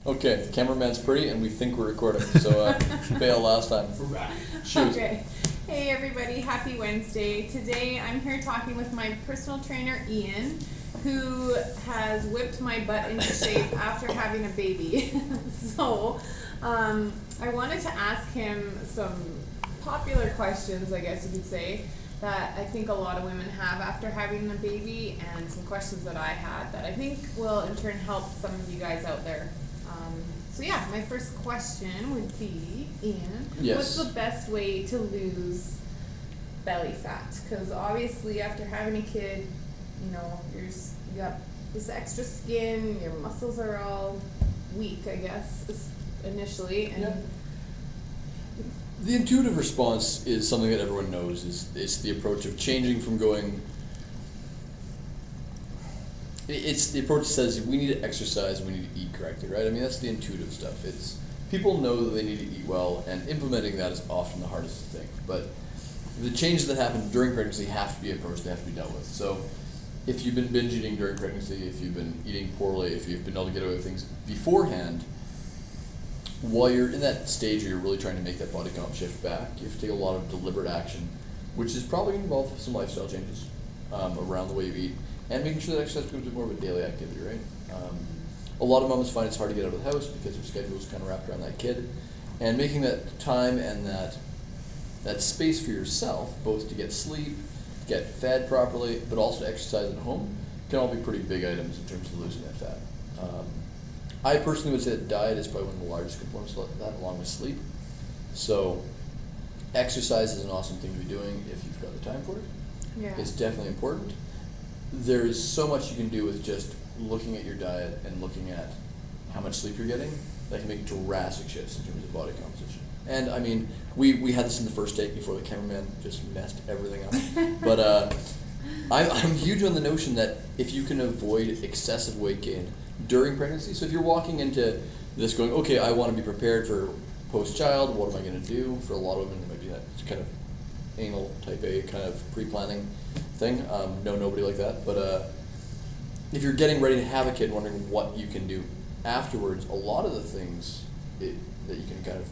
Okay, the cameraman's pretty and we think we're recording, so fail last time. We're back. Shoot. Okay. Hey everybody, happy Wednesday. Today I'm here talking with my personal trainer Ian, who has whipped my butt into shape after having a baby. So I wanted to ask him some popular questions, I guess you could say, that I think a lot of women have after having a baby, and some questions that I had that I think will in turn help some of you guys out there. So yeah, my first question would be, Ian, Yes. what's the best way to lose belly fat? Because obviously after having a kid, you know, you got this extra skin, your muscles are all weak, I guess, initially. And Yeah. The intuitive response is something that everyone knows. It's the approach of changing from going. It's the approach that says we need to exercise and we need to eat correctly, right? I mean, that's the intuitive stuff. It's people know that they need to eat well, and implementing that is often the hardest thing. But the changes that happen during pregnancy have to be approached, they have to be dealt with. So if you've been binge eating during pregnancy, if you've been eating poorly, if you've been able to get away with things beforehand, while you're in that stage where you're really trying to make that body comp shift back, you have to take a lot of deliberate action, which is probably going to involve some lifestyle changes around the way you eat, and making sure that exercise becomes a bit more of a daily activity, right? A lot of moms find it's hard to get out of the house because their schedule is kind of wrapped around that kid, and making that time and that space for yourself, both to get sleep, get fed properly, but also to exercise at home, can all be pretty big items in terms of losing that fat. I personally would say that diet is probably one of the largest components of that, along with sleep. So exercise is an awesome thing to be doing if you've got the time for it. yeah. It's definitely important. There's so much you can do with just looking at your diet and looking at how much sleep you're getting that can make drastic shifts in terms of body composition. And I mean, we had this in the first take before the cameraman just messed everything up. But I'm huge on the notion that if you can avoid excessive weight gain during pregnancy, so if you're walking into this going, okay, I want to be prepared for post-child, what am I going to do? For a lot of women, it might be that kind of anal type A kind of pre-planning thing. No, nobody like that. But if you're getting ready to have a kid, wondering what you can do afterwards, a lot of the things that you can kind of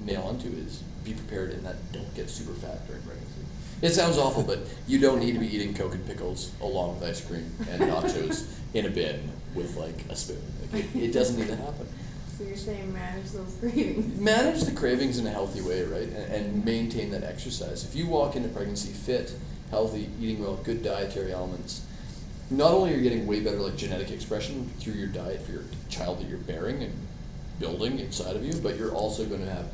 nail into is be prepared in that don't get super fat during pregnancy. It sounds awful, but you don't need to be eating Coke and pickles along with ice cream and nachos in a bin with like a spoon. Like it doesn't need to happen. So you're saying manage those cravings? Manage the cravings in a healthy way, right? And maintain that exercise. If you walk into pregnancy fit, healthy, eating well, good dietary elements, not only are you getting way better like genetic expression through your diet for your child that you're bearing and building inside of you, but you're also going to have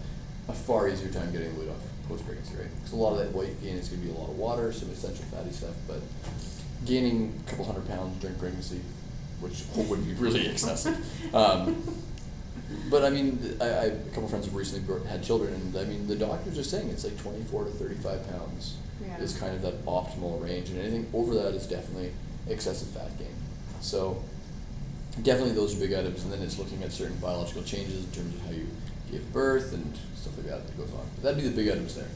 a far easier time getting the weight off post-pregnancy, right? Because a lot of that weight gain is going to be a lot of water, some essential fatty stuff, but gaining a couple 100 pounds during pregnancy, which would be really excessive. But I mean, a couple friends have recently had children, and I mean, the doctors are saying it's like 24 to 35 pounds Yeah. is kind of that optimal range, and anything over that is definitely excessive fat gain. So definitely those are big items, and then it's looking at certain biological changes in terms of how you give birth and stuff like that goes on. But that'd be the big items there.